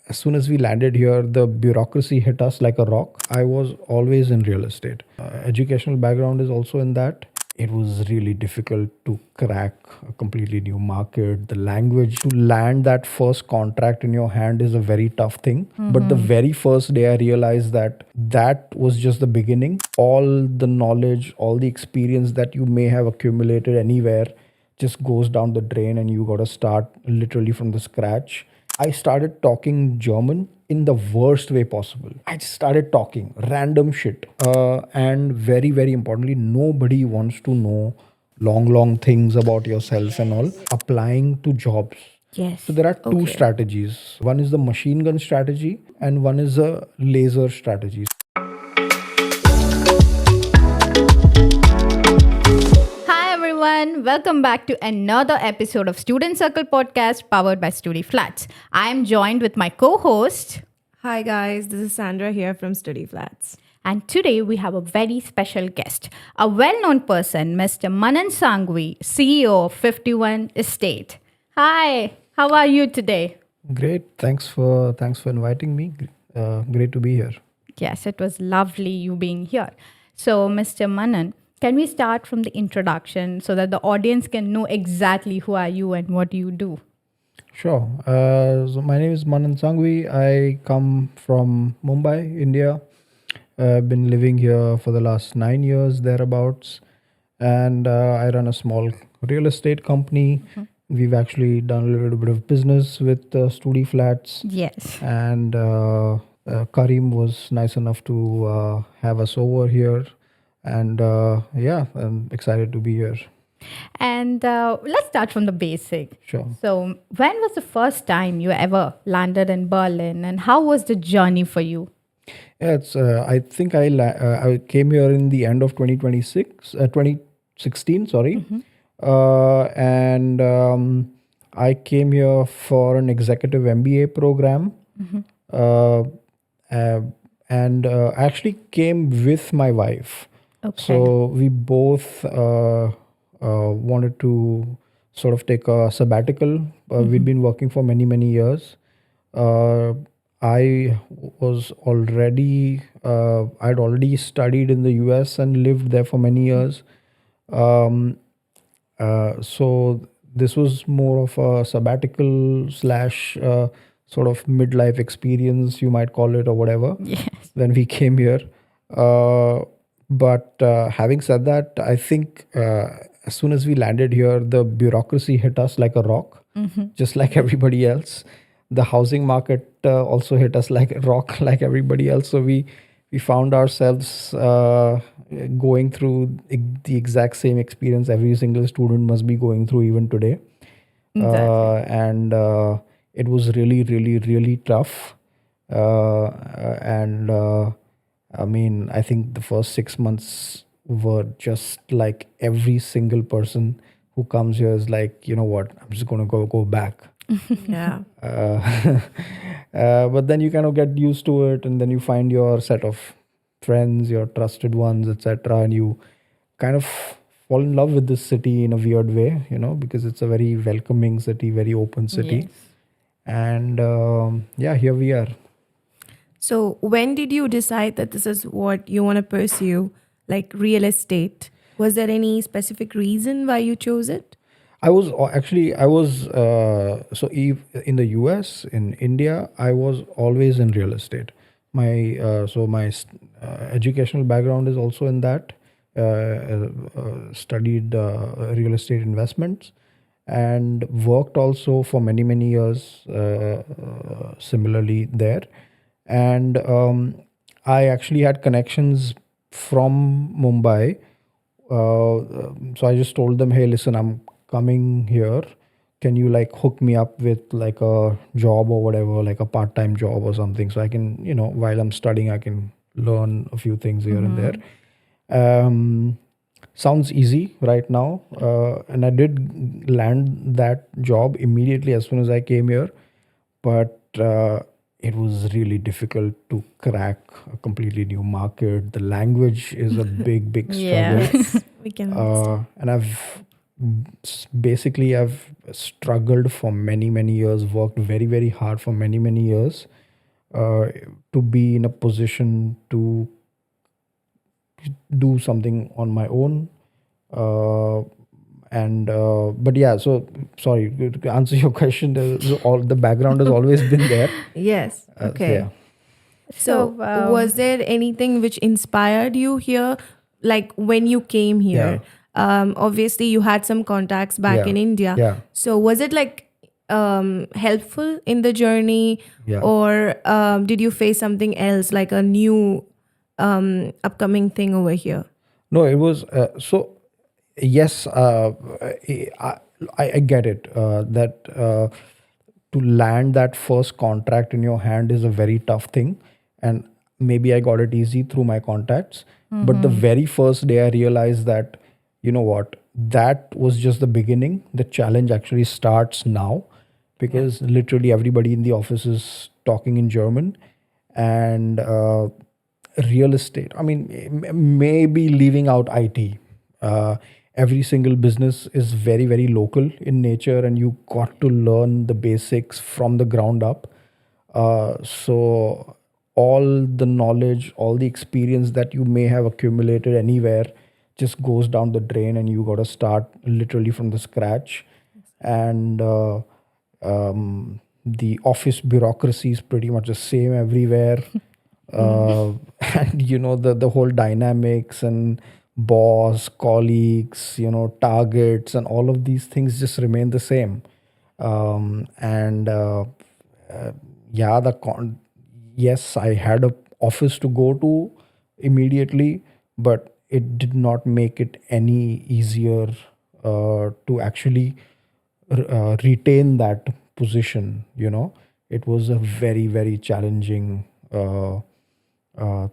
as soon as we landed here, the bureaucracy hit us like a rock. I was always in real estate. Educational background is also in that. It was really difficult to crack a completely new market. The language to land that first contract in your hand is a very tough thing. But the very first day, I realized that that was just the beginning. All the knowledge, all the experience that you may have accumulated anywhere just goes down the drain, and you got to start literally from the scratch. I started talking German in the worst way possible. I just started talking random shit. And very, very importantly, nobody wants to know long things about yourself and all. Applying to jobs. Yes. So there are two Okay. strategies. One is the machine gun strategy, and one is a laser strategy. Hi everyone, welcome back to another episode of Student Circle podcast powered by Studiflats. I am joined with my co-host, Hi guys, this is Sandra here from Studiflats. and today we have a very special guest, a well-known person, Mr. Manan Sangvi, CEO of 51 Estate. Hi, how are you today? Great. Thanks for inviting me. Great to be here. Yes, it was lovely you being here. So, Mr. Manan, can we start from the introduction so that the audience can know exactly who are you and what do you do? Sure. So my name is Manan Sangvi. I come from Mumbai, India. I've been living here for the last 9 years, thereabouts. And I run a small real estate company. We've actually done a little bit of business with Studiflats. Yes. And Karim was nice enough to have us over here. And yeah, I'm excited to be here. And let's start from the basic. Sure. So, when was the first time you ever landed in Berlin and how was the journey for you? Yeah, it's. I think I came here in the end of 2016. Sorry, and I came here for an executive MBA program, uh, and actually came with my wife. Okay. So we both wanted to sort of take a sabbatical. We'd been working for many years. I was already, I'd already studied in the US and lived there for many years. So this was more of a sabbatical slash sort of midlife experience, you might call it, or whatever, Yes. when we came here. But having said that, I think as soon as we landed here, the bureaucracy hit us like a rock, just like everybody else. The housing market also hit us like a rock, like everybody else. So we found ourselves going through the exact same experience every single student must be going through even today. And it was really tough. And I mean, I think the first 6 months were just like every single person who comes here is like, you know what, I'm just going to go back. Yeah. But then you kind of get used to it, and then you find your set of friends, your trusted ones, etc., and you kind of fall in love with this city in a weird way, because it's a very welcoming city, very open city. Yes. And yeah, here we are. So, when did you decide that this is what you want to pursue, like real estate? Was there any specific reason why you chose it? I was in the US, in India, I was always in real estate. My educational background is also in that. Studied real estate investments and worked also for many years similarly there. And I actually had connections from Mumbai. So I just told them, hey, listen, I'm coming here. Can you like hook me up with like a job or whatever, like a part-time job or something, so I can, while I'm studying, I can learn a few things here and there. Sounds easy right now, and I did land that job immediately as soon as I came here, but it was really difficult to crack a completely new market. The language is a big struggle. Yes. We can. And I've basically I've struggled for many many years, worked very very hard for many many years uh, to be in a position to do something on my own. uh, and but yeah, so sorry to answer your question, all the background has always been there. Yes. So yeah. Okay. So, So, was there anything which inspired you here? Like when you came Yeah. here, obviously you had some contacts back Yeah. in India. Yeah. So, was it like helpful in the journey, Yeah. or did you face something else, like a new upcoming thing over here? No, it was so. Yes, I get it. That to land that first contract in your hand is a very tough thing, and maybe I got it easy through my contacts. But the very first day, I realized that, you know what, that was just the beginning. The challenge actually starts now, because literally everybody in the office is talking in German, and real estate, I mean, maybe leaving out IT, every single business is very very local in nature, and you got to learn the basics from the ground up. So all the knowledge, all the experience that you may have accumulated anywhere just goes down the drain, and you got to start literally from the scratch. And the office bureaucracy is pretty much the same everywhere. And the whole dynamics and boss, colleagues, targets, and all of these things just remain the same. And uh, yeah, yes, I had a office to go to immediately, but it did not make it any easier to actually retain that position. It was a very very challenging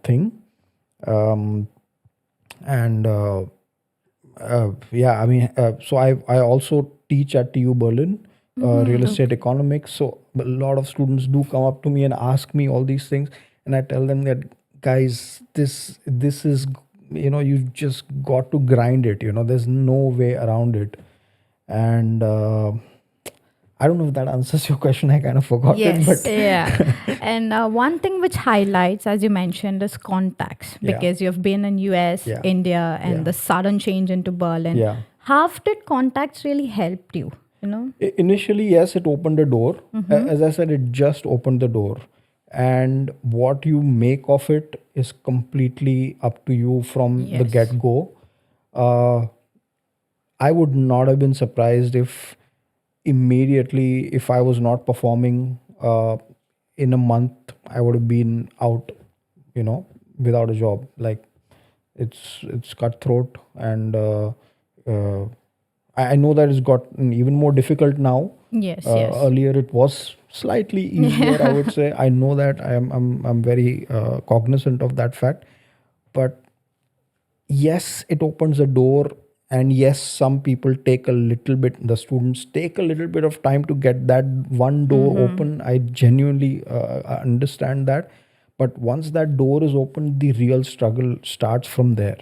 thing. um, and yeah, I mean, so I also teach at TU Berlin, real estate economics. So a lot of students do come up to me and ask me all these things, and I tell them that, guys, this is, you just got to grind it. There's no way around it. And I don't know if that answers your question. I kind of forgot it, Yes. but yeah. And one thing which highlights, as you mentioned, is contacts, Yeah. because you've been in US, Yeah. India, and Yeah. the sudden change into Berlin. Yeah. How did contacts really help you? Initially, yes, it opened the door. As I said, it just opened the door. And what you make of it is completely up to you from the Yes. get go. Uh, I would not have been surprised if immediately, if I was not performing in a month, I would have been out, without a job. Like, it's cutthroat. And uh, I know that it's gotten even more difficult now. Yes, yes. Earlier it was slightly easier, I would say. I know that. I'm very cognizant of that fact. But yes, it opens a door. And yes, some people take a little bit, the students take a little bit of time to get that one door open. I genuinely understand that. But once that door is open, the real struggle starts from there.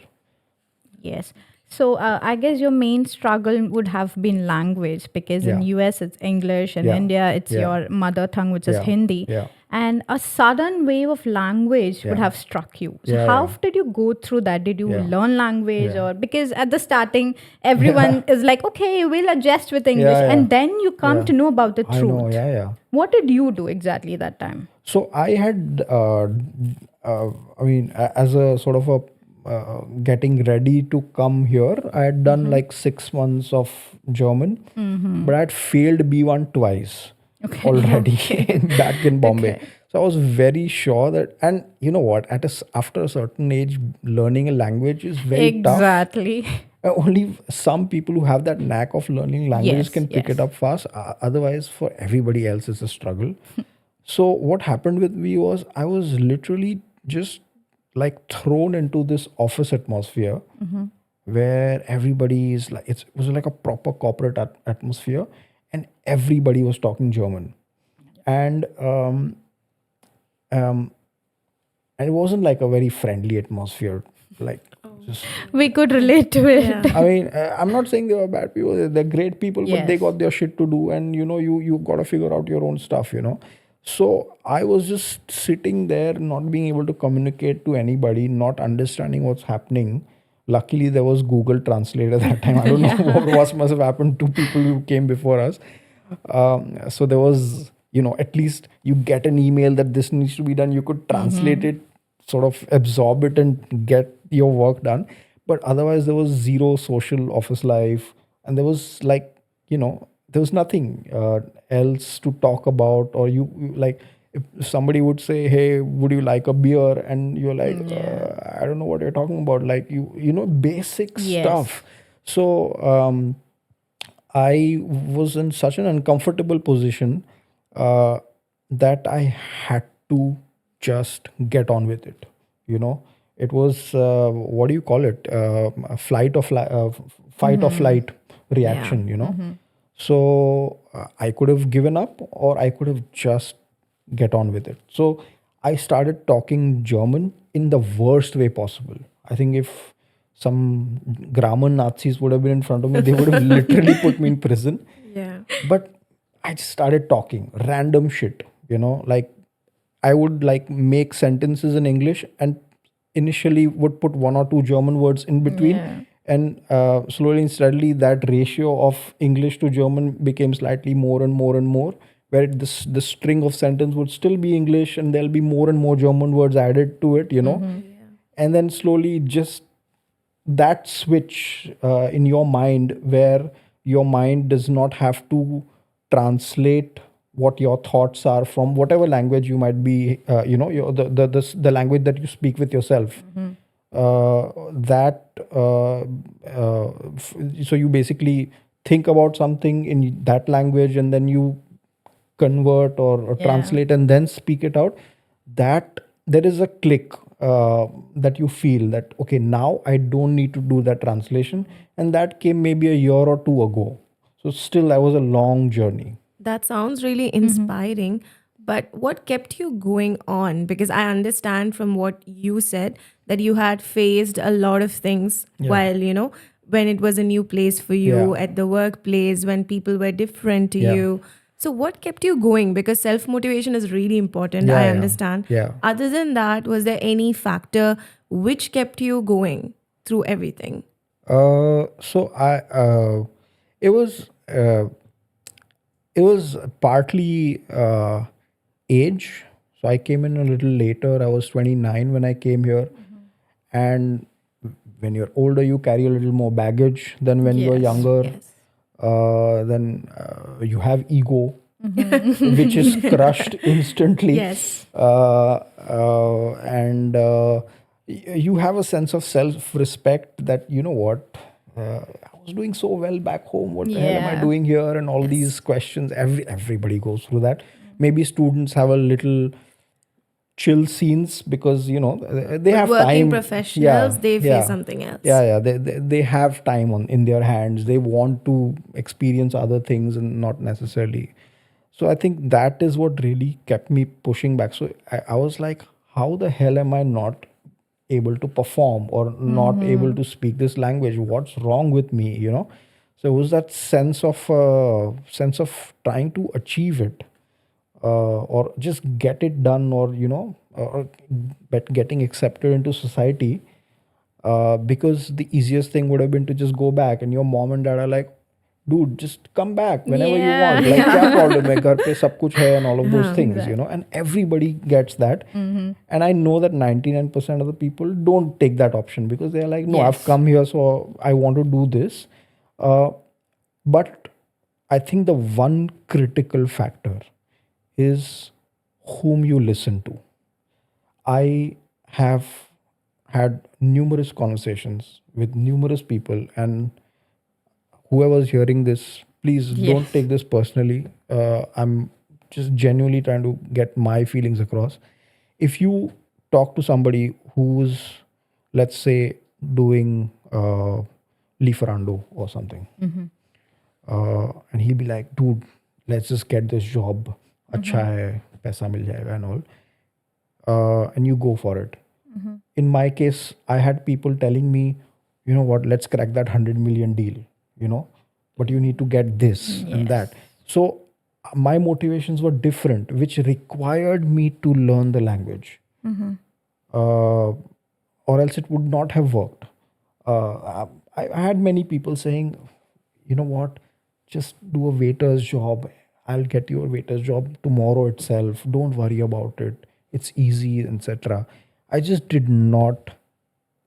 Yes. So I guess your main struggle would have been language, because in Yeah. US it's English, in Yeah. India it's Yeah. your mother tongue, which is Yeah. Hindi. Yeah. And a sudden wave of language would Yeah. have struck you. So Yeah, how yeah. did you go through that? Did you Yeah. learn language, Yeah. or because at the starting everyone is like, okay, we'll adjust with English, Yeah, yeah. and then you come Yeah. to know about the I truth. know, yeah, yeah. What did you do exactly that time? So I had, I mean, as a sort of a getting ready to come here, I had done like 6 months of German, but I had failed B1 twice Okay. already back in Bombay. Okay. So I was very sure that, and you know what, after a certain age, learning a language is very tough. Exactly. Only some people who have that knack of learning languages Yes, can pick yes. it up fast. Otherwise, for everybody else, it's a struggle. So what happened with me was, I was literally just like thrown into this office atmosphere where everybody is like, it was like a proper corporate atmosphere, and everybody was talking German. And and it wasn't like a very friendly atmosphere. like just. We could relate to it. Yeah. I mean, I'm not saying they were bad people. They're great people, but they Yes. got their shit to do, and you got to figure out your own stuff. So I was just sitting there, not being able to communicate to anybody, not understanding what's happening. Luckily, there was Google Translate at that time. I don't know what must have happened to people who came before us. So there was, at least you get an email that this needs to be done. You could translate it, sort of absorb it, and get your work done. But otherwise, there was zero social office life, and there was there was nothing else to talk about. Or like, if somebody would say, "Hey, would you like a beer?" and you're like, "I don't know what you're talking about." Like basic Yes. stuff. So I was in such an uncomfortable position uh, that I had to just get on with it. It was what do you call it? A fight or flight reaction. So I could have given up, or I could have just get on with it. So I started talking German in the worst way possible. I think if some grammar Nazis would have been in front of me, they would have literally put me in prison. Yeah. But I just started talking random shit, like I would like make sentences in English and initially would put one or two German words in between. Yeah. And slowly and steadily, that ratio of English to German became slightly more and more and more, where the string of sentence would still be English and there'll be more and more German words added to it. And then slowly just that switch in your mind, where your mind does not have to translate what your thoughts are from whatever language you might be, the language that you speak with yourself. That so you basically think about something in that language, and then you convert or translate and then speak it out. That there is a click that you feel that, okay, now I don't need to do that translation. And that came maybe a year or two ago. So still, that was a long journey. That sounds really inspiring. But what kept you going on? Because I understand from what you said that you had faced a lot of things while, when it was a new place for you, Yeah. at the workplace, when people were different to Yeah. you. So, what kept you going? Because self motivation is really important. I Yeah, understand. yeah. Other than that, was there any factor which kept you going through everything? So it was uh, it was partly age. So I came in a little later. I was 29 when I came here, and when you're older, you carry a little more baggage than when you're Yes, younger. Yes. Then you have ego, which is crushed instantly. Yes. And you have a sense of self-respect that, what, I was doing so well back home. What the hell am I Yeah. doing here? And all these questions. Everybody goes through that. Maybe students have a little chill scenes because they have Working time. professionals, they face yeah. something else. Yeah, they have time in their hands. They want to experience other things and not necessarily. So I think that is what really kept me pushing back. So I was like, how the hell am I not able to perform or not able to speak this language? What's wrong with me? So it was that sense of trying to achieve it, or just get it done, or but getting accepted into society. Because the easiest thing would have been to just go back, and your mom and dad are like, dude, just come back whenever you Yeah. want. Like, kya problem hai? Ghar pe sab kuch hai, and all of those things, and everybody gets that. And I know that 99% of the people don't take that option because they're like, no, I've Yes. come here, so I want to do this. But I think the one critical factor is whom you listen to. I have had numerous conversations with numerous people, and whoever's hearing this, please don't take this personally. I'm just genuinely trying to get my feelings across. If you talk to somebody who's, let's say, doing Lieferando or something, and he'll be like, dude, let's just get this job. Acha hai, paisa mil jayega and all. And you go for it. In my case, I had people telling me, you know what, let's crack that 100 million deal, you know, but you need to get this and Yes. that. So my motivations were different, which required me to learn the language. Uh, or else it would not have worked. I had many people saying, you know what, just do a waiter's job. I'll get you a waiter's job tomorrow itself. Don't worry about it. It's easy, etc. I just did not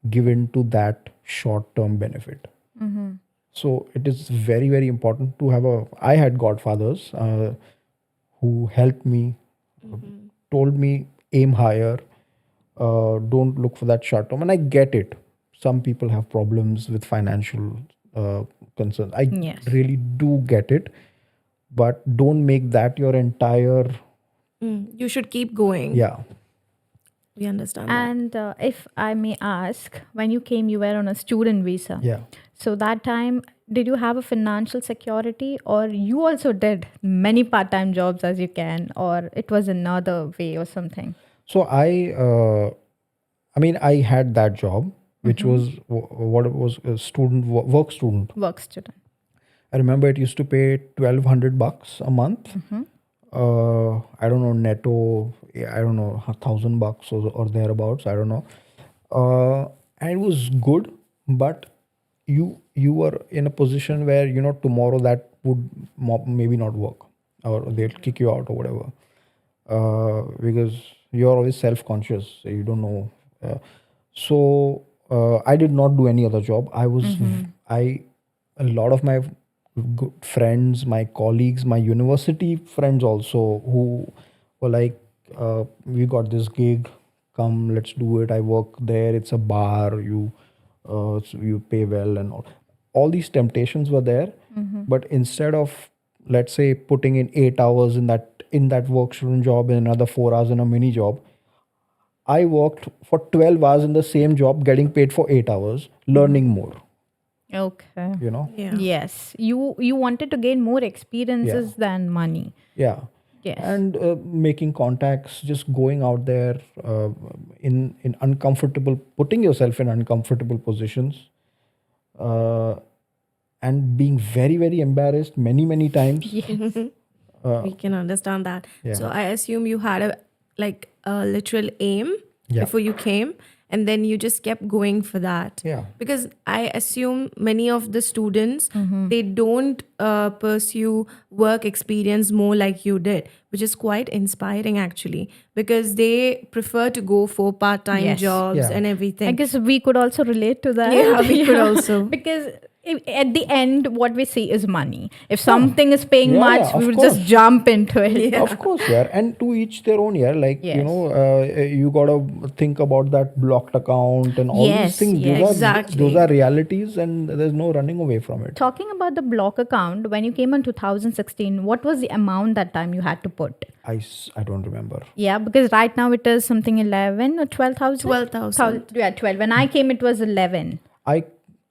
give in to that short term benefit. So it is very, very important to have a. I had godfathers who helped me, told me aim higher, don't look for that short term. And I get it. Some people have problems with financial concerns. I Yes. really do get it, but don't make that your entire. You should keep going. Yeah. We understand that. And if I may ask, when you came, you were on a student visa. Yeah. So that time, did you have a financial security, or you also did many part-time jobs as you can, or it was another way or something? So I mean, I had that job, which was what it was, a student work student. Work student. I remember it used to pay $1,200 a month. I don't know netto. I don't know $1,000 or thereabouts. I don't know. And it was good, but you were in a position where tomorrow that would maybe not work, or they'll kick you out or whatever, because you're always self-conscious. You don't know. So I did not do any other job. I was I a lot of my good friends, my colleagues, my university friends also, who were like, we got this gig, come, let's do it. I work there, it's a bar, you pay well and all these temptations were there. But instead of, let's say, putting in 8 hours in that work student job and another 4 hours in a mini job, I worked for 12 hours in the same job, getting paid for 8 hours, learning more, Okay. Yeah. Yes. You wanted to gain more experiences than money. Yeah. Yes. And making contacts, just going out there in uncomfortable, putting yourself in uncomfortable positions, and being very, very embarrassed many times. Yes. We can understand that. Yeah. So I assume you had a literal aim Yeah. before you came, and then you just kept going for that. Yeah. Because I assume many of the students, they don't pursue work experience more like you did, which is quite inspiring actually, because they prefer to go for part-time Yes. jobs Yeah. and I everything. guess we could also relate to that. Yeah, we could also. Because at the end, what we see is money. If something is paying Yeah, much, yeah, we of will just course. jump into it. Of course, yeah. And to each their own, yeah. Like, Yes. you gotta think about that blocked account and all Yes, these things. yes. Exactly. Those are realities, and there's no running away from it. Talking about the block account, when you came in 2016, what was the amount that time you had to put? I don't remember. Yeah, because right now it is something 11 or 12,000? 12,000. Yeah, 12. When I came, it was 11.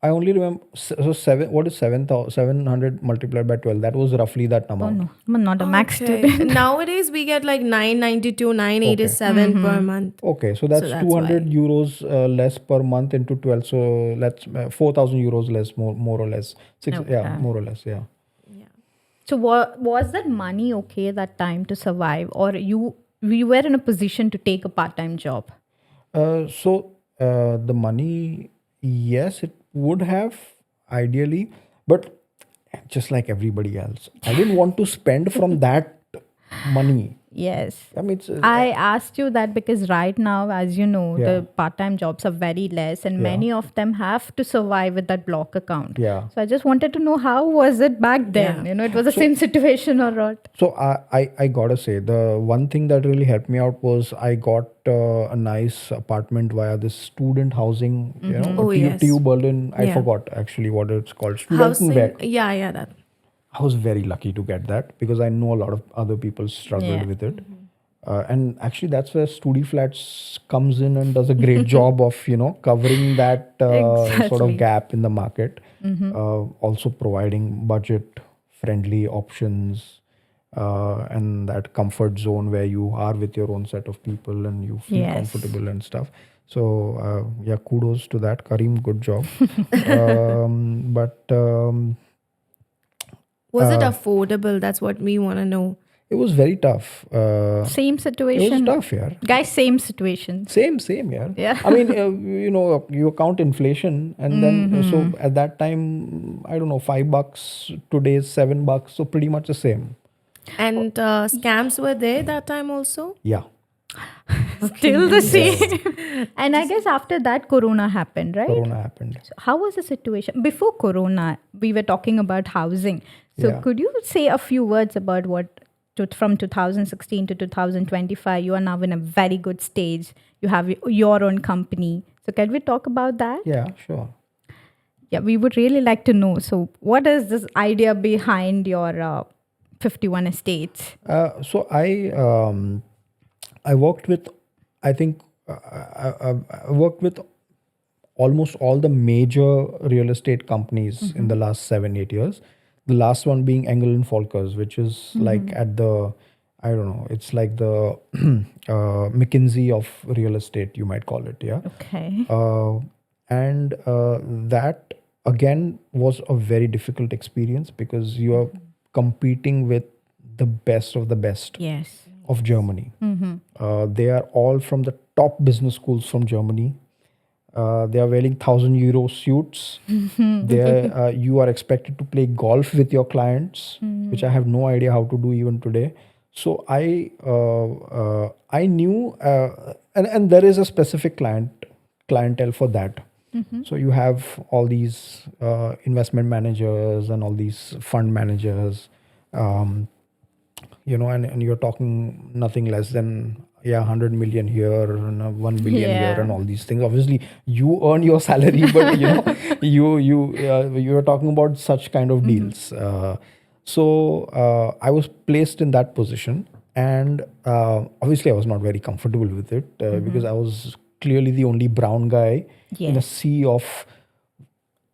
I only remember, so seven. What is 700 multiplied by 12? That was roughly that number. Oh, no. I'm not a max Okay. student. Nowadays we get like 992, 987 per month. Okay, so that's that's 200 euros less per month into 12. So let's 4,000 euros less, more or less. Yeah, Okay. more or less, yeah. So was that money okay that time to survive, or we were in a position to take a part-time job? So the money, yes, it would have ideally, but just like everybody else, I didn't want to spend from that money. Yes. I mean, I asked you that because right now, as you know, Yeah. the part-time jobs are very less, and many of them have to survive with that block account. Yeah. So I just wanted to know, how was it back then? Yeah. It was the same situation or what? So I gotta say, the one thing that really helped me out was I got a nice apartment via this student housing, Oh, yes. TU Berlin. I Yeah. forgot actually what it's called. Housing. Studentenwerk. Yeah, that. I was very lucky to get that because I know a lot of other people struggled Yeah. with it. And actually, that's where Studiflats comes in and does a great job of, covering that sort Exactly. of gap in the market. Also providing budget-friendly options, and that comfort zone where you are with your own set of people and you feel Yes. comfortable and stuff. So yeah, kudos to that, Karim. Good job. But Was it affordable? That's what we want to know. it was very tough. Same It was situation. tough, yeah. Guys, same situation. Same, yeah. Yeah. I mean, you count inflation, and then so at that time, I don't know, $5 today is $7, so pretty much the same. And scams were there that time also? Yeah. Still the same. And I guess after that, Corona happened, right? Corona happened. So how was the situation before Corona? We were talking about housing. So Yeah. could you say a few words about from 2016 to 2025? You are now in a very good stage. You have your own company. So can we talk about that? Yeah, sure. Yeah, we would really like to know. So what is this idea behind your 51 estates? So I worked with, I think, I worked with almost all the major real estate companies in the last 7-8 years. The last one being Engel and Folkers, which is like at the, I don't know, it's like the McKinsey of real estate, you might call it. Yeah. Okay. And that again was a very difficult experience because you are competing with the best of the best Yes. of Germany. They are all from the top business schools from Germany. They are wearing €1,000 suits. You are expected to play golf with your clients, which I have no idea how to do even today. So I knew, and there is a specific clientele for that. So you have all these investment managers and all these fund managers, and you're talking nothing less than 100 million here and 1 billion here Yeah. and all these things. Obviously, you earn your salary, but you're talking about such kind of deals. So I was placed in that position, and obviously, I was not very comfortable with it because I was clearly the only brown guy in a Yes. sea of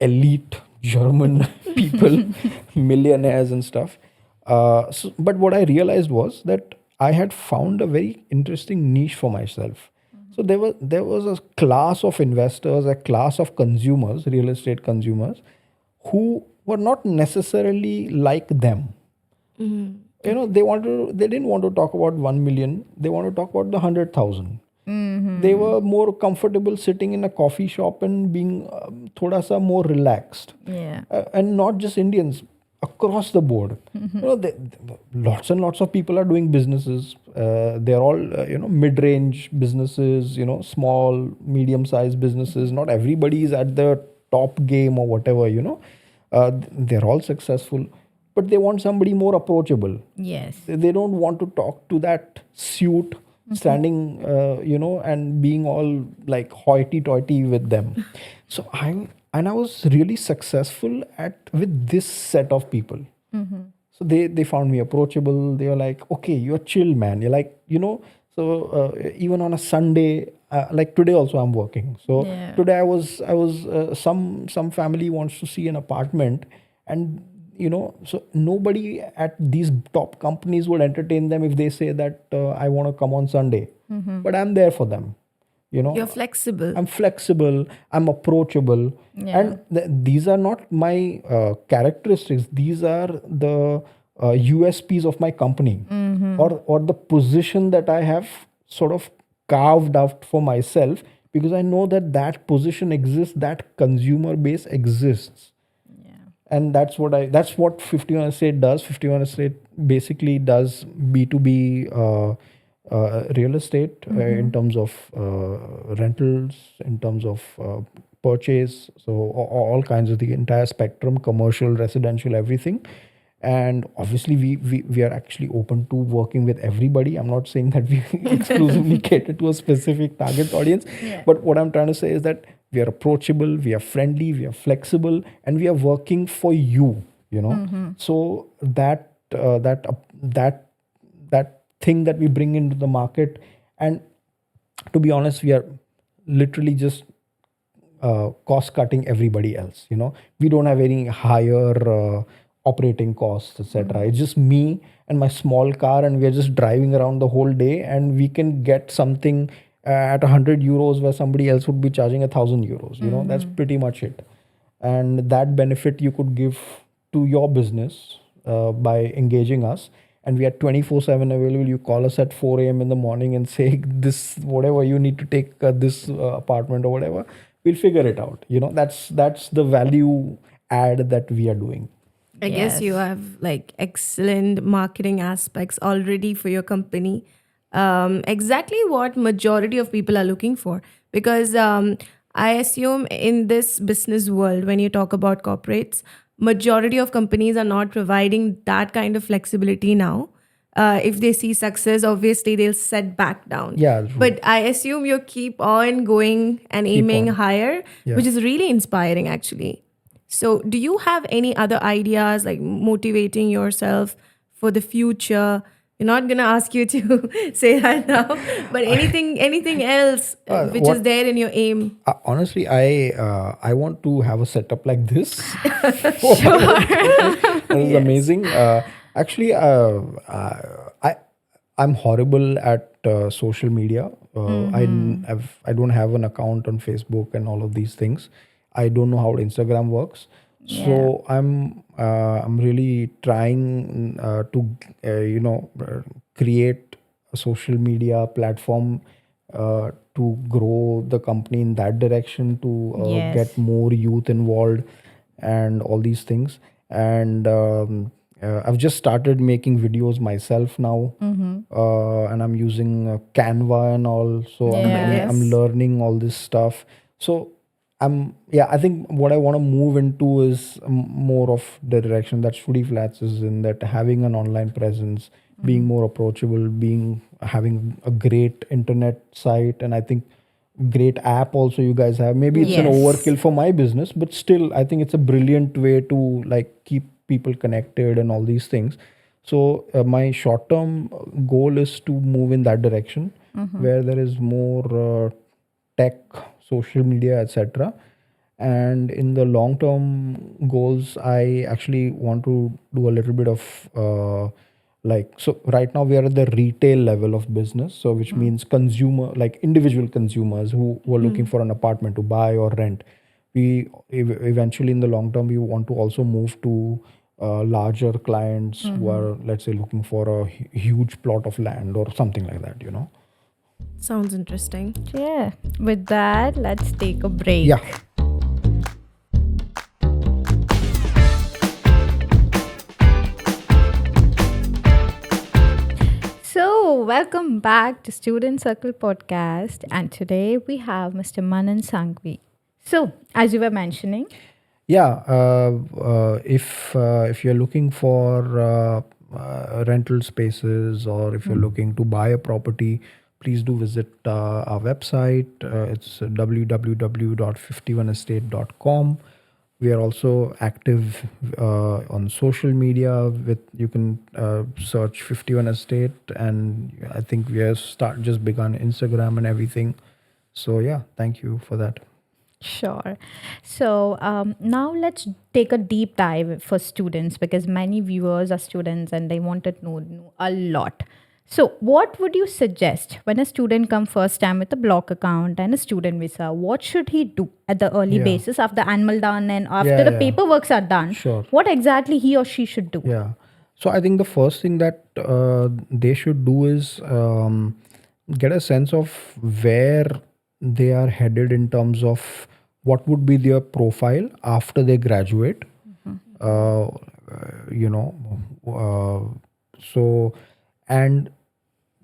elite German people, millionaires and stuff. But what I realized was that I had found a very interesting niche for myself. So there was a class of investors, a class of consumers, real estate consumers, who were not necessarily like them. They didn't want to talk about 1 million. They want to talk about the 100,000. They were more comfortable sitting in a coffee shop and being thoda sa more relaxed. Yeah. And not just Indians, across the board. Lots and lots of people are doing businesses. They're all mid-range businesses, small, medium-sized businesses. Not everybody is at the top game or whatever. They're all successful, but they want somebody more approachable. Yes. They don't want to talk to that suit standing, and being all like hoity-toity with them. So I was really successful with this set of people. So they found me approachable. They were like, okay, you're chill, man. You're like, so even on a Sunday, like today also I'm working. So Yeah. today I was some family wants to see an apartment, and so nobody at these top companies would entertain them if they say that I want to come on Sunday. But I'm there for them. You're flexible. I'm flexible, I'm approachable. Yeah. And these are not my characteristics. These are the USPs of my company, or the position that I have sort of carved out for myself, because I know that position exists, that consumer base exists. And that's what 51 Estate does. 51 Estate basically does B2B real estate in terms of rentals, in terms of purchase. So all kinds of the entire spectrum, commercial, residential, everything. And obviously we are actually open to working with everybody. I'm not saying that we exclusively cater to a specific target audience. Yeah. But what I'm trying to say is that we are approachable, we are friendly, we are flexible, and we are working for you. So that thing that we bring into the market, and to be honest, we are literally just cost cutting everybody else. We don't have any higher operating costs, etc. It's just me and my small car, and we're just driving around the whole day, and we can get something at 100 euros where somebody else would be charging 1,000 euros. That's pretty much it. And that benefit you could give to your business by engaging us. And we are 24/7 available. You call us at 4 a.m. in the morning and say this, whatever you need to take this apartment or whatever, we'll figure it out. That's the value add that we are doing. I guess you Yes. have like excellent marketing aspects already for your company. Exactly what majority of people are looking for. Because I assume in this business world, when you talk about corporates, majority of companies are not providing that kind of flexibility now. If they see success, obviously they'll set back down. Yeah, true. But I assume you keep on going and aiming on. higher, Yeah. which is really inspiring actually. So, do you have any other ideas like motivating yourself for the future? We're not gonna ask you to say that now, but anything else which is there in your aim? Honestly, I want to have a setup like this. That is amazing. Actually, I'm horrible at social media. I don't have an account on Facebook and all of these things. I don't know how Instagram works. So I'm really trying to create a social media platform to grow the company in that direction, to Yes. get more youth involved and all these things. And I've just started making videos myself now, and I'm using Canva and all. So I'm Yes. learning all this stuff. So I think what I want to move into is more of the direction that Studiflats is in, that having an online presence, being more approachable, having a great internet site, and I think great app also you guys have. Maybe it's an Yes. overkill for my business, but still I think it's a brilliant way to like keep people connected and all these things. So my short term goal is to move in that direction, where there is more tech, social media, etc. And in the long term goals, I actually want to do a little bit of so right now we are at the retail level of business, so which means consumer, like individual consumers who are looking for an apartment to buy or rent. We eventually in the long term we want to also move to larger clients who are, let's say, looking for a huge plot of land or something like that. Sounds interesting. Yeah. With that, let's take a break. Yeah. So, welcome back to Student Circle Podcast. And today we have Mr. Manan Sangvi. So, as you were mentioning, Yeah, if you're looking for rental spaces, or if you're looking to buy a property, please do visit our website. It's www.51estate.com. We are also active on social media. You can search 51 Estate, and I think we have just begun Instagram and everything. So yeah, thank you for that. sure. So, now let's take a deep dive for students because many viewers are students and they want to know a lot. So, what would you suggest when a student comes first time with a block account and a student visa? What should he do at the early Yeah. basis after the annual done and after Yeah, the yeah. paperworks are done? Sure. What exactly he or she should do? Yeah. So I think the first thing that they should do is get a sense of where they are headed in terms of what would be their profile after they graduate. Uh, you know, so and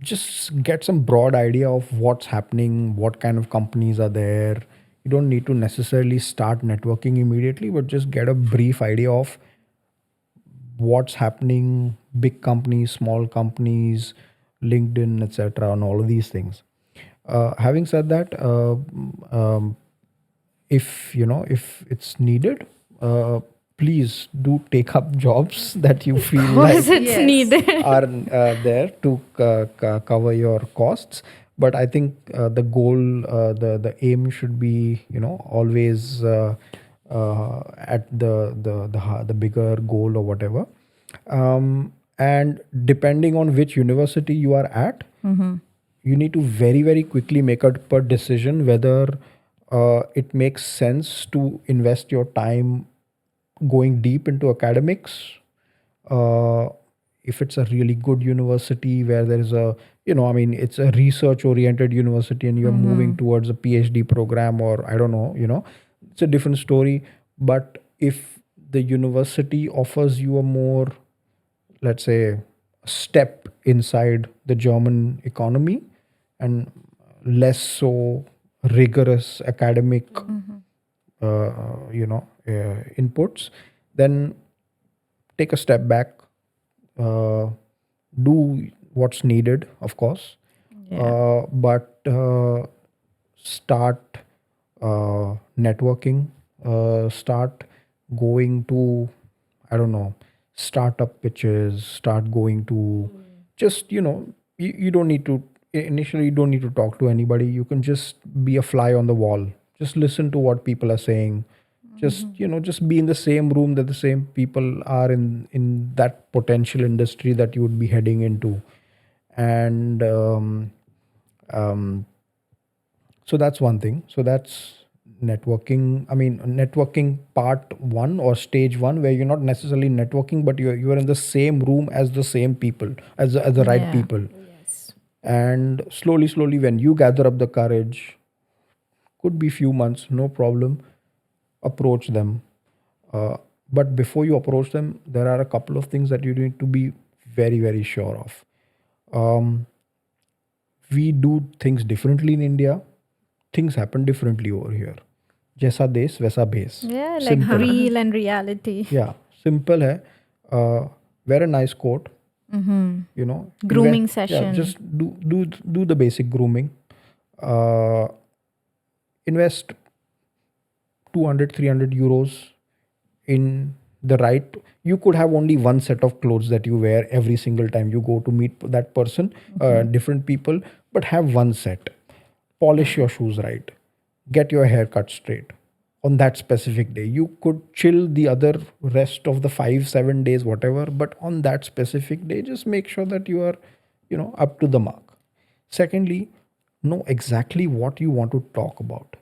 just get some broad idea of what's happening, what kind of companies are there. You don't need to necessarily start networking immediately, but just get a brief idea of what's happening, big companies, small companies, LinkedIn, etc., and all of these things. Having said that, if it's needed, please do take up jobs that you feel Because like it's Yes. needed. are there to cover your costs. But I think the goal, the aim should be, always at the bigger goal or whatever. And depending on which university you are at, you need to very very quickly make a per decision whether it makes sense to invest your time going deep into academics. uh, if it's a really good university where there is a, I mean, it's a research oriented university and you're moving towards a PhD program, or I don't know, it's a different story. But if the university offers you a more, let's say, step inside the German economy and less so rigorous academic inputs, then take a step back, uh, do what's needed, of course, but start networking, start going to, I don't know, startup pitches, start going to just, you don't need to, initially, you don't need to talk to anybody. You can just be a fly on the wall. Just listen to what people are saying. Just be in the same room that the same people are in that potential industry that you would be heading into. And so that's one thing. So that's networking. I mean, networking part one or stage one, where you're not necessarily networking, but you're in the same room as the same people, as the right Yeah. people. Yes. And slowly, when you gather up the courage, could be few months, no problem, approach them. But before you approach them, there are a couple of things that you need to be very very sure of. We do things differently in India. Things happen differently over here. जैसा देश वैसा भेस. Yeah, like Simple. real and reality. Yeah, simple है. Wear a nice coat. Grooming Yeah, session. just do the basic grooming. Uh, invest 200-300 euros in the right. You could have only one set of clothes that you wear every single time you go to meet that person, different people, but have one set. Polish your shoes right, get your hair cut straight on that specific day. You could chill the other rest of the 5-7 days, whatever, but on that specific day, just make sure that you are, up to the mark. Secondly, know exactly what you want to talk about.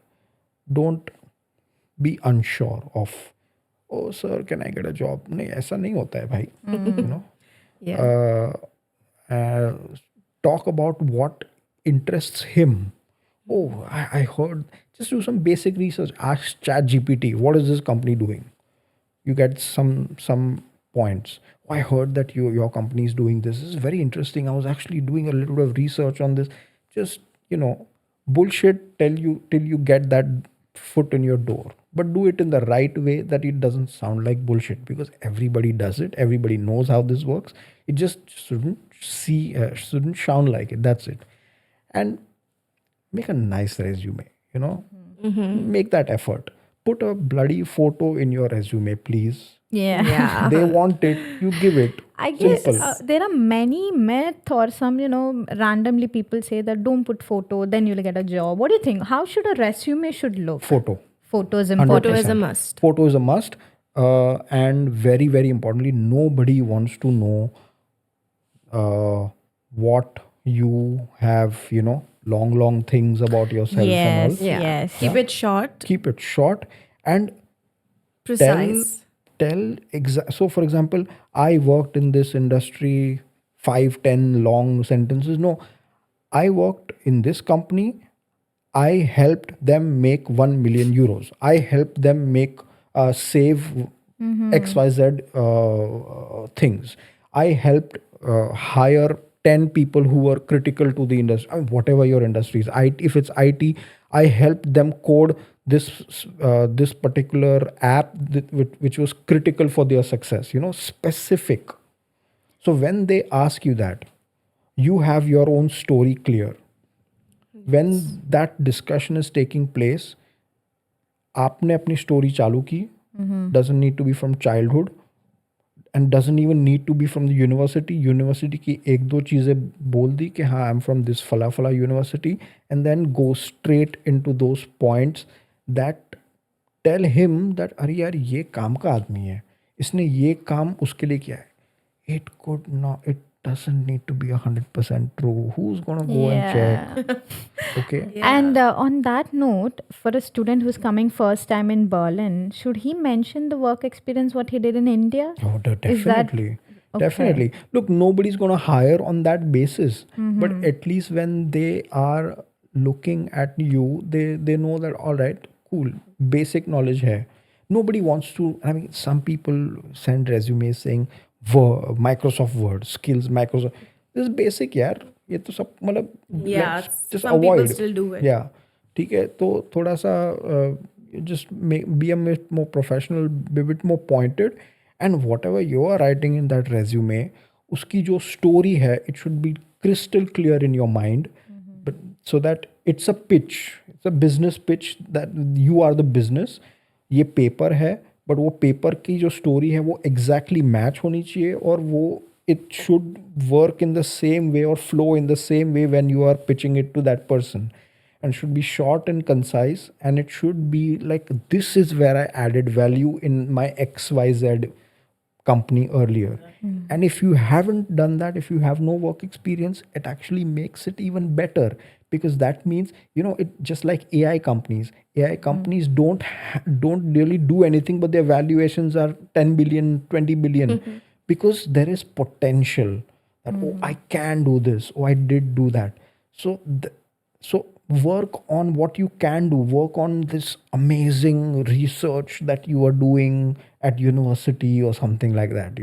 Don't be unsure of, oh sir, can I get a job? नहीं, ऐसा नहीं होता है भाई. Yeah. Talk about what interests him. Oh, I heard. Just do some basic research. Ask ChatGPT, what is this company doing? You get some points. Oh, I heard that your company is doing this. This is very interesting. I was actually doing a little bit of research on this. Just bullshit till you get that foot in your door. But do it in the right way that it doesn't sound like bullshit, because everybody does it. Everybody knows how this works. It just shouldn't sound like it. That's it. And make a nice resume, make that effort. Put a bloody photo in your resume, please. Yeah. Yeah. They want it, you give it. I guess Simple. there are many myth or some, randomly people say that don't put photo, then you'll get a job. What do you think? How should a resume should look? Photo. Photo is 100%. important. Photo is a must. Photo is a must. And very very importantly, nobody wants to know what you have, long things about yourself and Yes, all. Yeah. yes. Keep it short, Keep it short and precise. so for example, I worked in this industry, 5-10 long sentences. No, I worked in this company. I helped them make 1 million euros. I helped them make save XYZ things. I helped hire 10 people who were critical to the industry. I mean, whatever your industry is, if it's IT, I helped them code this particular app which was critical for their success. Specific. So when they ask you that, you have your own story clear. When that discussion is taking place, आपने अपनी story चालू की, doesn't need to be from childhood and doesn't even need to be from the university की एक दो चीज़ें बोल दी कि हाँ, I'm from this fala university, and then go straight into those points that tell him that अरे यार ये काम का आदमी है, इसने ये काम उसके लिए किया है. It could not, it doesn't need to be 100% true. Who's gonna go and check? Yeah. Okay. And on that note, for a student who's coming first time in Berlin, should he mention the work experience what he did in India? Oh, Is that definitely. okay? Definitely. Look, nobody's going to hire on that basis. But at least when they are looking at you, they know that, all right, cool, basic knowledge hai. Nobody wants to, I mean, some people send resumes saying Microsoft Word, skills, Microsoft. This is basic, yaar. ये तो सब मतलब Yeah, let's just some people avoid. still do it. Yeah. ठीक है, तो थोड़ा सा just be a bit more professional, be a bit more pointed, and whatever you are writing in that resume, उसकी जो story है, it should be crystal clear in your mind, but so that it's a pitch, it's a business pitch that you are the business. ये paper है, but वो paper की जो story है वो exactly match होनी चाहिए, और वो it should work in the same way or flow in the same way when you are pitching it to that person, and should be short and concise, and it should be like, this is where I added value in my XYZ company earlier. And if you haven't done that, if you have no work experience, it actually makes it even better, because that means, it just like AI companies don't really do anything, but their valuations are 10 billion, 20 billion, because there is potential that, oh, I can do this, oh, I did do that. So work on what you can do, work on this amazing research that you are doing at university or something like that.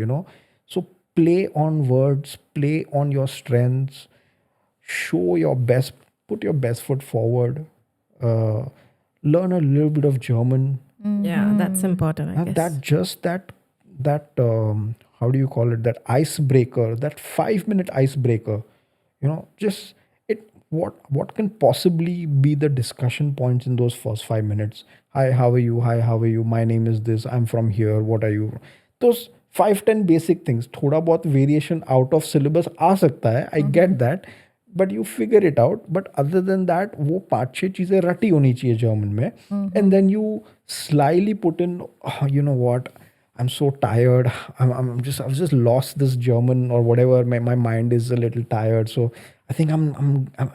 So play on words, play on your strengths, show your best, put your best foot forward, uh, learn a little bit of German. Yeah, that's important, I And guess. that how do you call it, that icebreaker, that 5 minute icebreaker, just it what can possibly be the discussion points in those first 5 minutes? Hi, how are you? Hi, how are you? My name is this, I'm from here, what are you? Those 5-10 basic things. थोड़ा बहुत variation out of syllabus आ सकता है, I get that, but you figure it out. But other than that, वो 5-6 चीज़ें रटी होनी चाहिए जर्मन में, and then you slyly put in, you know what, I'm so tired. I've just lost this German or whatever. My mind is a little tired. So I think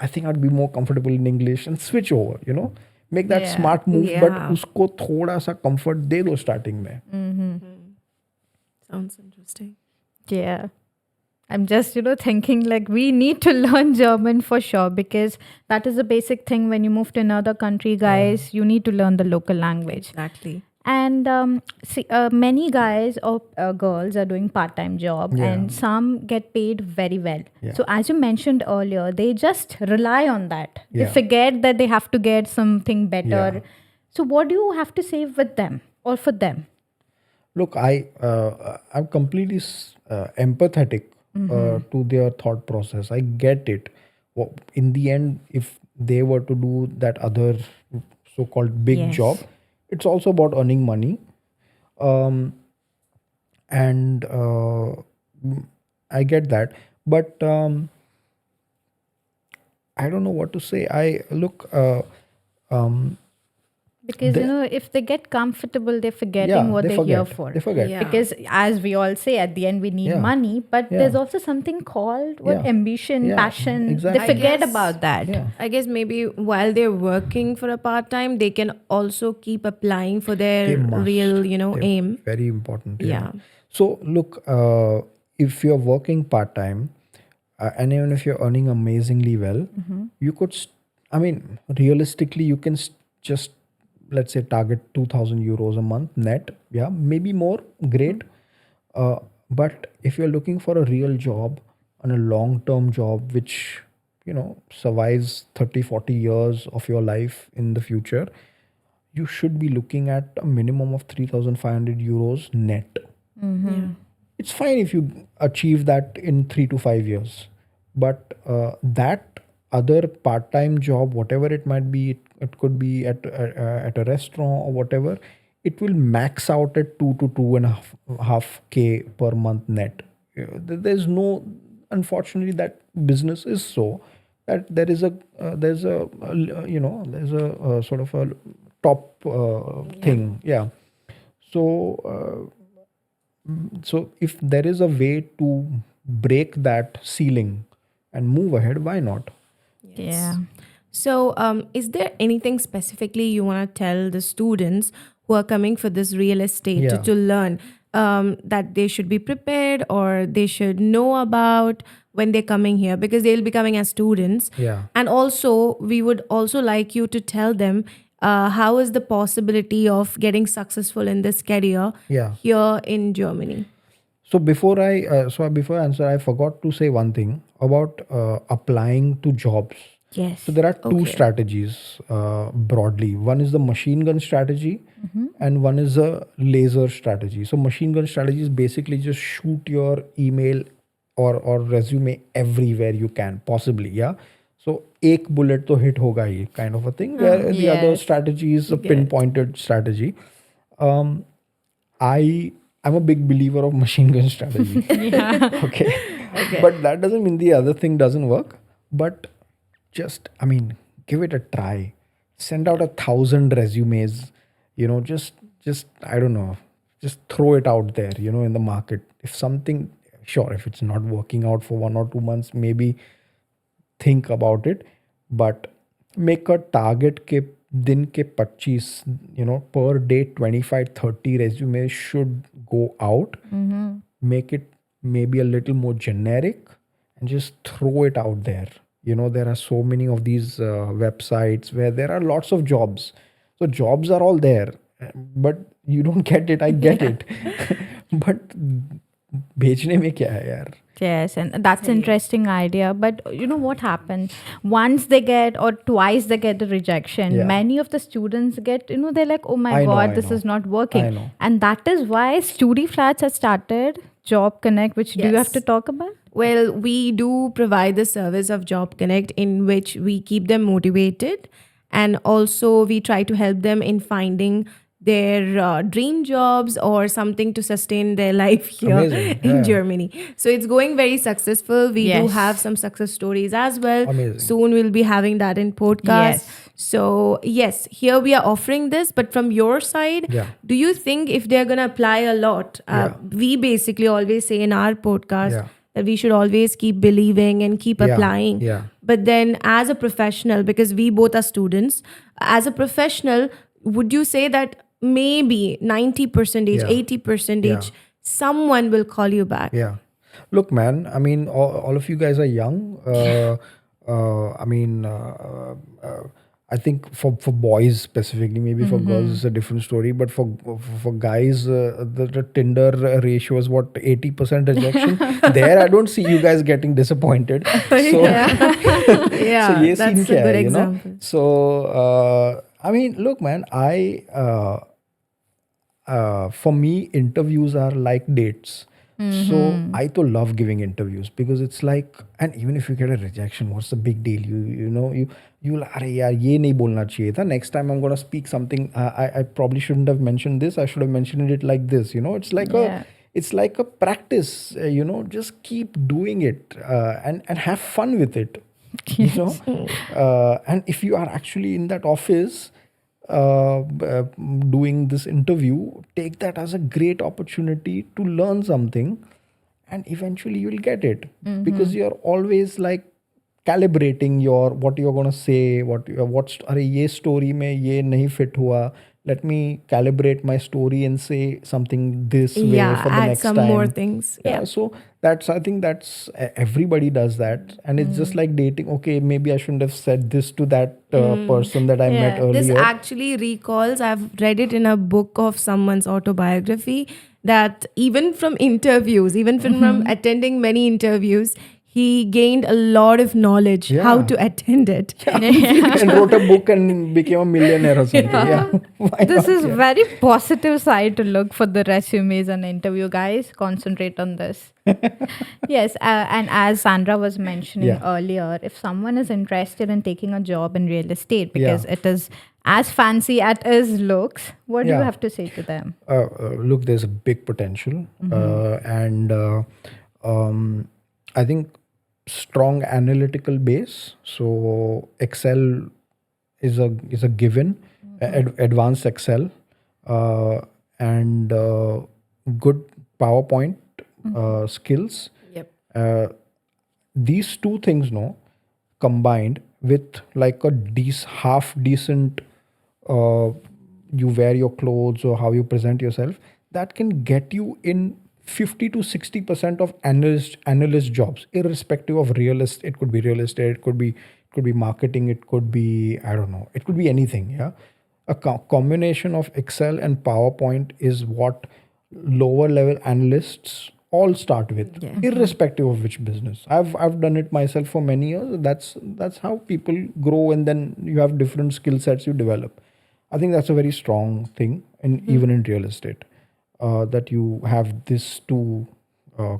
I think I'd be more comfortable in English, and switch over. Make that Yeah. smart move, but Yeah. उसको थोड़ा सा comfort दे दो starting में. Sounds interesting. Yeah. I'm just, thinking like we need to learn German for sure, because that is a basic thing when you move to another country, guys. You need to learn the local language. Exactly. And many guys or girls are doing part-time job, Yeah. and some get paid very well. Yeah. So as you mentioned earlier, they just rely on that. They Yeah. forget that they have to get something better. Yeah. So what do you have to say with them or for them? Look, I'm completely empathetic to their thought process. I get it. In the end, if they were to do that other so-called big Yes. job, it's also about earning money. And I get that. But I don't know what to say. Because, if they get comfortable, they're forgetting what they they're here forget. for. They forget. Yeah. Because as we all say, at the end, we need Yeah. money, but Yeah. there's also something called Yeah. ambition, Yeah, passion. exactly. They I forget guess- about that. Yeah. I guess maybe while they're working for a part time, they can also keep applying for They their must. real, They're aim. Very important. Yeah. So look, if you're working part time, and even if you're earning amazingly well, you could. I mean, realistically, you can just, let's say, target 2,000 euros a month net. Yeah, maybe more. Great. But if you're looking for a real job and a long-term job, which survives 30-40 years of your life in the future, you should be looking at a minimum of 3,500 euros net. Yeah. It's fine if you achieve that in 3 to 5 years, but that other part-time job, whatever it might be, it could be at a restaurant or whatever, it will max out at 2 to 2.5 k per month net. There's no, unfortunately, that business is so that there's a sort of a top thing. Yeah. So so if there is a way to break that ceiling and move ahead, why not? Yeah. So, is there anything specifically you want to tell the students who are coming for this real estate Yeah. to learn that they should be prepared or they should know about when they're coming here because they'll be coming as students? Yeah. And also, we would also like you to tell them how is the possibility of getting successful in this career Yeah. here in Germany? So before I answer, I forgot to say one thing about applying to jobs. Yes. So there are two Okay. strategies broadly. One is the machine gun strategy, and one is a laser strategy. So machine gun strategy is basically just shoot your email or resume everywhere you can possibly. Yeah. So एक bullet तो hit होगा ही kind of a thing. Where the other Yes. strategy is a pinpointed strategy. Um, I'm a big believer of machine gun strategy. Okay. But that doesn't mean the other thing doesn't work. But just, I mean, give it a try. Send out 1,000 resumes. Just I don't know, just throw it out there. In the market. If something, sure, if it's not working out for 1 or 2 months, maybe think about it, but make a target के दिन के 25, per day 25-30 resumes should go out. Make it maybe a little more generic and just throw it out there. There are so many of these websites where there are lots of jobs. So jobs are all there, but you don't get it. I get it. But भेजने में क्या है यार? Yes, and that's interesting idea. But you know what happens once they get or twice they get a rejection. Yeah. Many of the students get, they're like, oh my I know, god, I this know. is not I working. know. And that is why Studiflats has started Job Connect, which do you have Yes. to talk about? Well, we do provide the service of Job Connect in which we keep them motivated and also we try to help them in finding their dream jobs or something to sustain their life here Amazing. in Yeah. Germany. So it's going very successful. We do Yes. have some success stories as well. Amazing. Soon we'll be having that in podcast. Yes. So yes, here we are offering this, but from your side, Yeah. do you think if they're going to apply a lot, Yeah. we basically always say in our podcast Yeah. that we should always keep believing and keep Yeah, applying. yeah. But then as a professional, because we both are students, as a professional, would you say that maybe 90%, Yeah. 80%, Yeah. someone will call you back? Yeah. Look, man, I mean, all of you guys are young. I mean, I think for boys specifically, maybe for girls it's a different story. But for guys, the Tinder ratio is what, 80% rejection. There, I don't see you guys getting disappointed. So, Yeah, so ये that's scene a क्या good है, example. So, I mean, look, man, for me, interviews are like dates. So I to love giving interviews because it's like, and even if you get a rejection, what's the big deal? You'll अरे यार ये नहीं बोलना चाहिए था. Next time I'm gonna speak something. I probably shouldn't have mentioned this. I should have mentioned it like this. It's like Yeah. it's like a practice. Just keep doing it and have fun with it. And if you are actually in that office doing this interview, take that as a great opportunity to learn something, and eventually you'll get it because you're always like calibrating what you're gonna say, what's अरे ये story में ये नहीं fit हुआ. Let me calibrate my story and say something this way Yeah, for the add next some time. more things. Yeah, so I think that's everybody does that, and it's just like dating. Okay, maybe I shouldn't have said this to that person that I met earlier. This actually recalls, I've read it in a book of someone's autobiography, that even from interviews, even from attending many interviews, he gained a lot of knowledge how Yeah. to attend it. And wrote a book and became a millionaire or something. Yeah. Why This not? is Yeah. very positive side to look for the resumes and interview, guys. Concentrate on this. Yes, and as Sandra was mentioning Yeah. earlier, if someone is interested in taking a job in real estate because Yeah. it is as fancy as it looks, what do you Yeah. have to say to them? Look, there's a big potential, and I think strong analytical base. So Excel is a given. advanced Excel, uh, and good PowerPoint skills. Yep. These two things, no, combined with like a half decent, uh, you wear your clothes or how you present yourself, that can get you in 50 to 60% of analyst jobs, irrespective of real estate. It could be real estate, it could be marketing, it could be, I don't know, it could be anything. Yeah, a combination of Excel and PowerPoint is what lower level analysts all start with, Yeah. irrespective of which business. I've done it myself for many years. That's how people grow, and then you have different skill sets you develop. I think that's a very strong thing, and even in real estate, that you have these two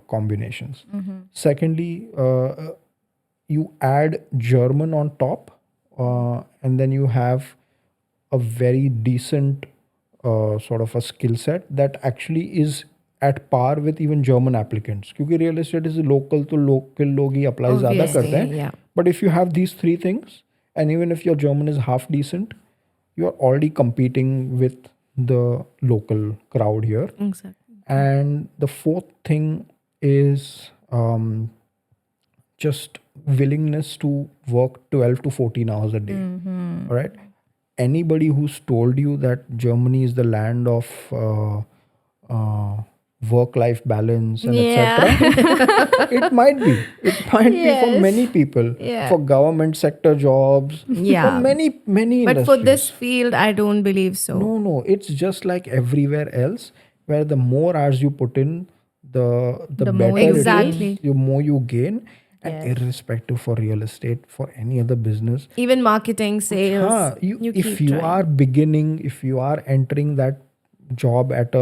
combinations. Secondly, you add German on top, and then you have a very decent sort of a skill set that actually is at par with even German applicants. क्योंकि real estate is local, तो local लोग ही apply ज़्यादा करते Obviously, हैं. yeah. But if you have these three things, and even if your German is half decent, you are already competing with the local crowd here. Exactly. And the fourth thing is just willingness to work 12 to 14 hours a day. All right. Anybody who's told you that Germany is the land of work-life balance and etc., it might be. It might be for Yes. many people, Yeah. for government sector jobs, Yeah. for many But for industries. this field, I don't believe so. No, it's just like everywhere else, where the more hours you put in, the The better more it you is, Exactly. the more you gain. And Yes. irrespective for real estate, for any other business, Even marketing, sales. if keep you trying. are beginning, if you are entering that job at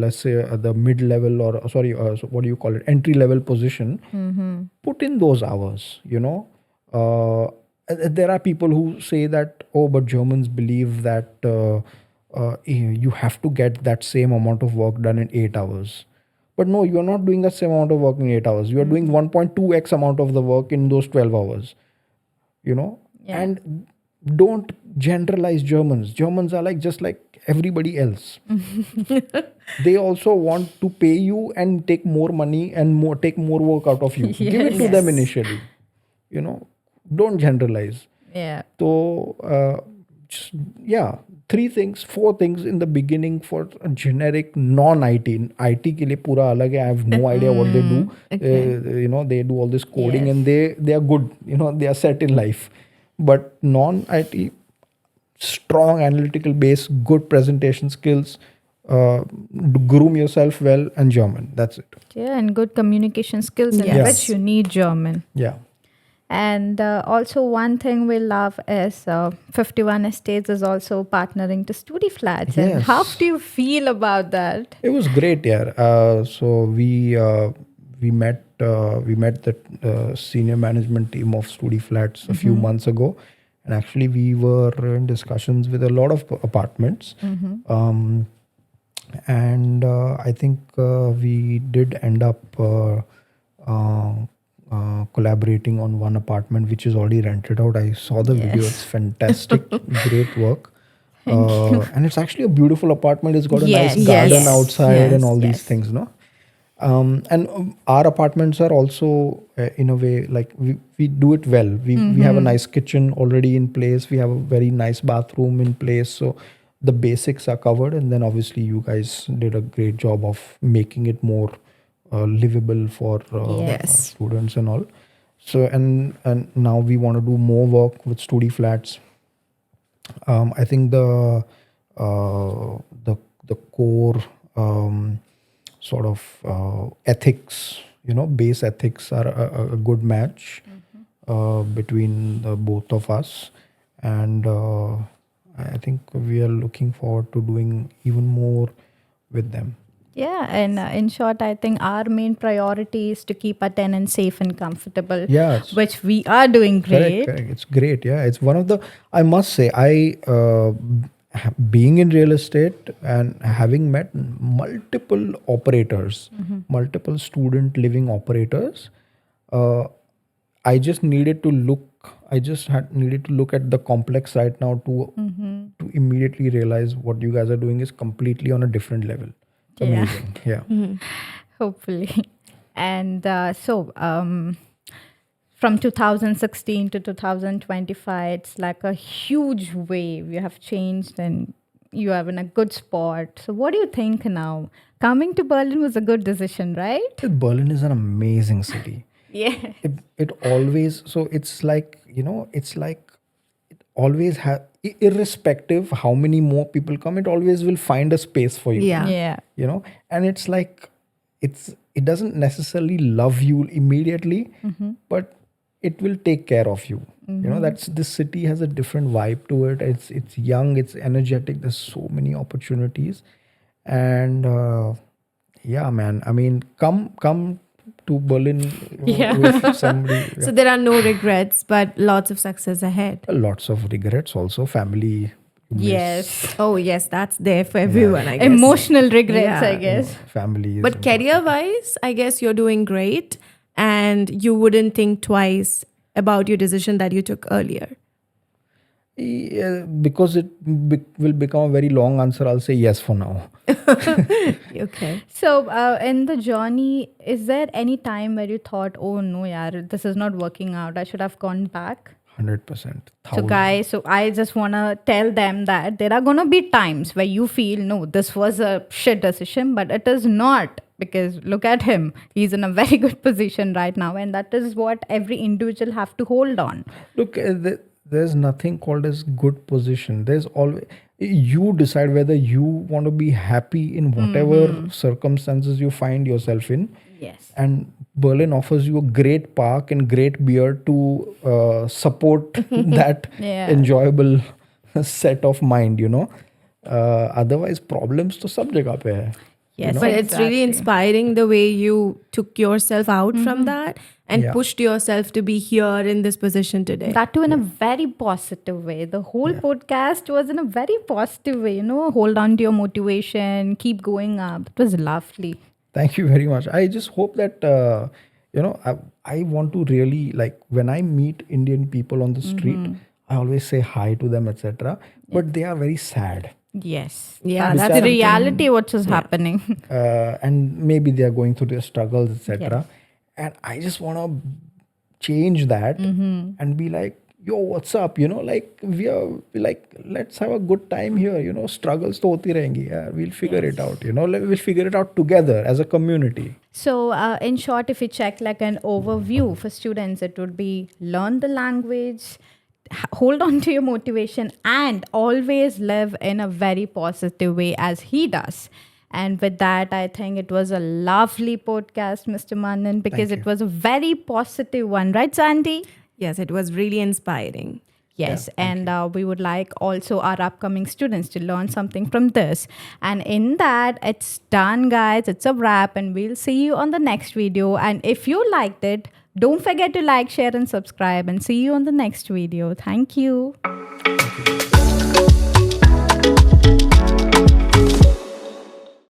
let's say the mid level, or sorry, so what do you call it, entry level position, put in those hours. There are people who say that, oh, but Germans believe that you have to get that same amount of work done in 8 hours. But no, you are not doing the same amount of work in 8 hours. You are doing 1.2x amount of the work in those 12 hours. Yeah. And don't generalize Germans. Germans are like just like everybody else. They also want to pay you and take more money and take more work out of you. Give it to them Yes. initially. Don't generalize. Yeah. So, yeah, four things in the beginning for a generic non-IT. IT के लिए पूरा अलग है. I have no idea what they do. They do all this coding, Yes. and they are good. They are set in life. But non-IT, strong analytical base, good presentation skills, groom yourself well, and German. That's it. Yeah, and good communication skills, in Yes. which you need German. Yeah. And also, one thing we love is 51 Estates is also partnering to Studiflats. And how Yes. do you feel about that? It was great, yeah. So we met the senior management team of Studiflats a few months ago, and actually we were in discussions with a lot of apartments, and I think we did end up collaborating on one apartment which is already rented out. I saw the video; Yes. it's fantastic, great work. And it's actually a beautiful apartment. It's got a Yes, nice garden yes, outside yes, and all these yes. things, no? And our apartments are also in a way like we do it well. We have a nice kitchen already in place. We have a very nice bathroom in place. So the basics are covered, and then obviously you guys did a great job of making it more livable for Yes. students and all. So and now we want to do more work with Studiflats. I think the core sort of ethics, base ethics are a good match between the both of us, and I think we are looking forward to doing even more with them. Yeah, and in short, I think our main priority is to keep our tenants safe and comfortable, Yes. which we are doing great. Correct. It's great. Yeah, it's one of the. I must say, being in real estate and having met multiple operators, multiple student living operators, I just needed to look. I just had needed to look at the complex right now to immediately realize what you guys are doing is completely on a different level. It's Yeah. amazing. Yeah. Hopefully. And from 2016 to 2025, it's like a huge wave. You have changed and you are in a good spot. So, what do you think now? Coming to Berlin was a good decision, right? Berlin is an amazing city. Yeah. It always, so it's like, it's like it always has, irrespective how many more people come, it always will find a space for you. Yeah. Yeah. And it's like it doesn't necessarily love you immediately, but it will take care of you. That's, this city has a different vibe to it. It's young, it's energetic, there's so many opportunities. And yeah, man, I mean, come to Berlin Yeah. with somebody. So there are no regrets, but lots of success ahead. Lots of regrets also, family you miss. Yes. Oh, yes, that's there for everyone, I guess. Emotional regrets, Yeah. I guess. Family is But career wise, I guess you're doing great and you wouldn't think twice about your decision that you took earlier. Yeah, because it will become a very long answer, I'll say yes for now. Okay. So, in the journey, is there any time where you thought, oh no, yaar, this is not working out, I should have gone back? 100%. So, guys, so I just want to tell them that there are going to be times where you feel, no, this was a shit decision, but it is not, because look at him. He's in a very good position right now. And that is what every individual have to hold on. Look, there's nothing called as good position. There's always, you decide whether you want to be happy in whatever circumstances you find yourself in. Yes. And Berlin offers you a great park and great beer to support that Yeah. enjoyable set of mind, Otherwise, problems to sab jagah pe hai. Yes, But it's really inspiring the way you took yourself out from that and Yeah. pushed yourself to be here in this position today. That too in a very positive way. The whole podcast was in a very positive way, hold on to your motivation, keep going up. It was lovely. Thank you very much. I just hope that, I want to really, like, when I meet Indian people on the street, I always say hi to them, etc. But they are very sad. Yes. Yeah, Which that's The are- reality what is happening. And maybe they are going through their struggles, etc. And I just want to change that and be like, yo, what's up? Like, we are like, let's have a good time here. Struggles to hoti rahengi. Yeah, we'll figure it out. We'll figure it out together as a community. So, in short, if you check like an overview for students, it would be learn the language, hold on to your motivation, and always live in a very positive way as he does. And with that, I think it was a lovely podcast, Mr. Manan, because Thank it you. was a very positive one, right, Sandy? Yes, it was really inspiring. Yes, and we would like also our upcoming students to learn something from this. And in that, it's done, guys. It's a wrap, and we'll see you on the next video. And if you liked it, don't forget to like, share, and subscribe. And see you on the next video. Thank you.